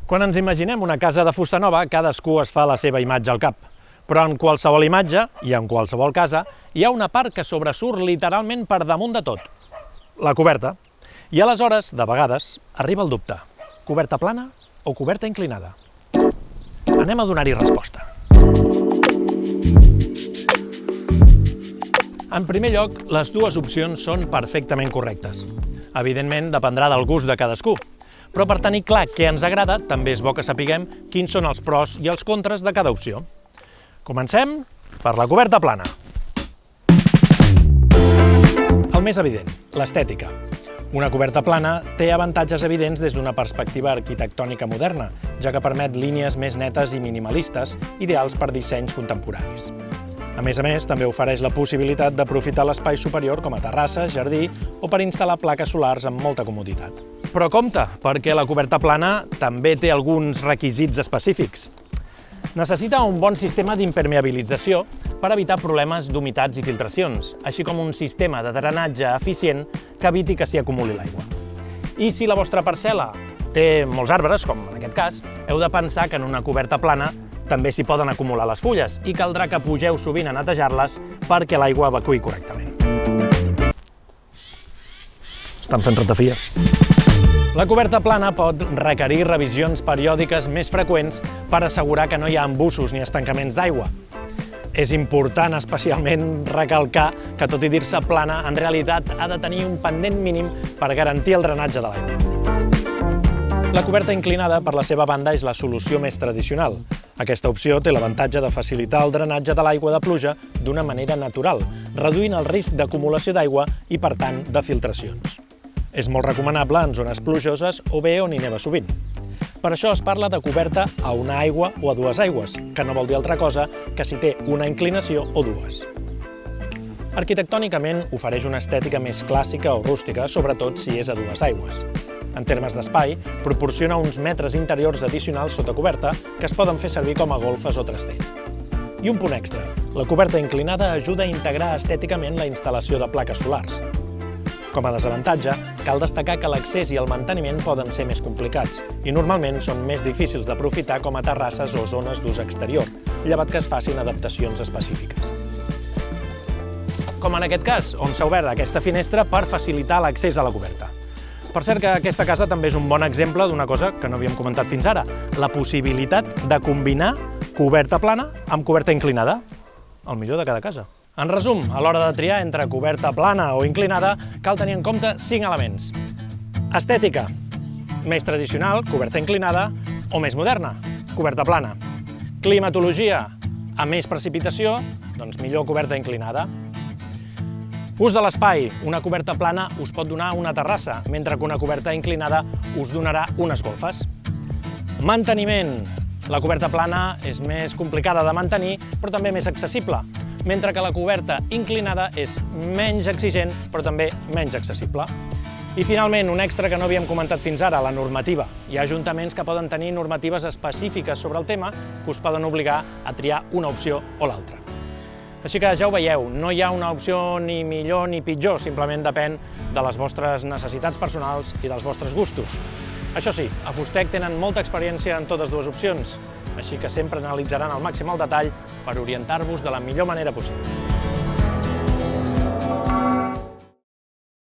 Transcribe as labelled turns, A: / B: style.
A: Quan ens imaginem una casa de fusta nova, cadascú es fa la seva imatge al cap. Però en qualsevol imatge, i en qualsevol casa, hi ha una part que sobresurt literalment per damunt de tot. La coberta. I aleshores, de vegades, arriba el dubte. Coberta plana o coberta inclinada? Anem a donar-hi resposta. En primer lloc, les dues opcions són perfectament correctes. Evidentment, dependrà del gust de cadascú. Però per tenir clar què ens agrada, també és bo que sapiguem quins són els pros i els contres de cada opció. Comencem per la coberta plana. El més evident, l'estètica. Una coberta plana té avantatges evidents des d'una perspectiva arquitectònica moderna, ja que permet línies més netes i minimalistes, ideals per dissenys contemporanis. A més, també ofereix la possibilitat d'aprofitar l'espai superior com a terrassa, jardí o per instal·lar plaques solars amb molta comoditat. Però compte, perquè la coberta plana també té alguns requisits específics. Necessita un bon sistema d'impermeabilització per evitar problemes d'humitats i filtracions, així com un sistema de drenatge eficient que eviti que s'hi acumuli l'aigua. I si la vostra parcel·la té molts arbres, com en aquest cas, heu de pensar que en una coberta plana també s'hi poden acumular les fulles i caldrà que pugeu sovint a netejar-les perquè l'aigua evacui correctament. Estan fent ratafia. La coberta plana pot requerir revisions periòdiques més freqüents per assegurar que no hi ha embussos ni estancaments d'aigua. És important especialment recalcar que, tot i dir-se plana, en realitat ha de tenir un pendent mínim per garantir el drenatge de l'aigua. La coberta inclinada, per la seva banda, és la solució més tradicional. Aquesta opció té l'avantatge de facilitar el drenatge de l'aigua de pluja d'una manera natural, reduint el risc d'acumulació d'aigua i, per tant, de filtracions. És molt recomanable en zones plujoses o bé on hi neva sovint. Per això es parla de coberta a una aigua o a dues aigües, que no vol dir altra cosa que si té una inclinació o dues. Arquitectònicament ofereix una estètica més clàssica o rústica, sobretot si és a dues aigües. En termes d'espai, proporciona uns metres interiors addicionals sota coberta que es poden fer servir com a golfes o trastell. I un punt extra, la coberta inclinada ajuda a integrar estèticament la instal·lació de plaques solars. Com a desavantatge, cal destacar que l'accés i el manteniment poden ser més complicats i normalment són més difícils d'aprofitar com a terrasses o zones d'ús exterior, llevat que es facin adaptacions específiques. Com en aquest cas, on s'ha obert aquesta finestra per facilitar l'accés a la coberta. Per cert que aquesta casa també és un bon exemple d'una cosa que no havíem comentat fins ara, la possibilitat de combinar coberta plana amb coberta inclinada, el millor de cada casa. En resum, a l'hora de triar entre coberta plana o inclinada, cal tenir en compte 5 elements. Estètica, més tradicional, coberta inclinada, o més moderna, coberta plana. Climatologia, a més precipitació, doncs millor coberta inclinada. Ús de l'espai, una coberta plana us pot donar una terrassa, mentre que una coberta inclinada us donarà unes golfes. Manteniment, la coberta plana és més complicada de mantenir, però també més accessible, mentre que la coberta inclinada és menys exigent, però també menys accessible. I finalment, un extra que no havíem comentat fins ara, la normativa. Hi ha ajuntaments que poden tenir normatives específiques sobre el tema que us poden obligar a triar una opció o l'altra. Així que ja ho veieu, no hi ha una opció ni millor ni pitjor, simplement depèn de les vostres necessitats personals i dels vostres gustos. Això sí, a Fustec tenen molta experiència en totes dues opcions, així que sempre analitzaran al màxim el detall per orientar-vos de la millor manera possible.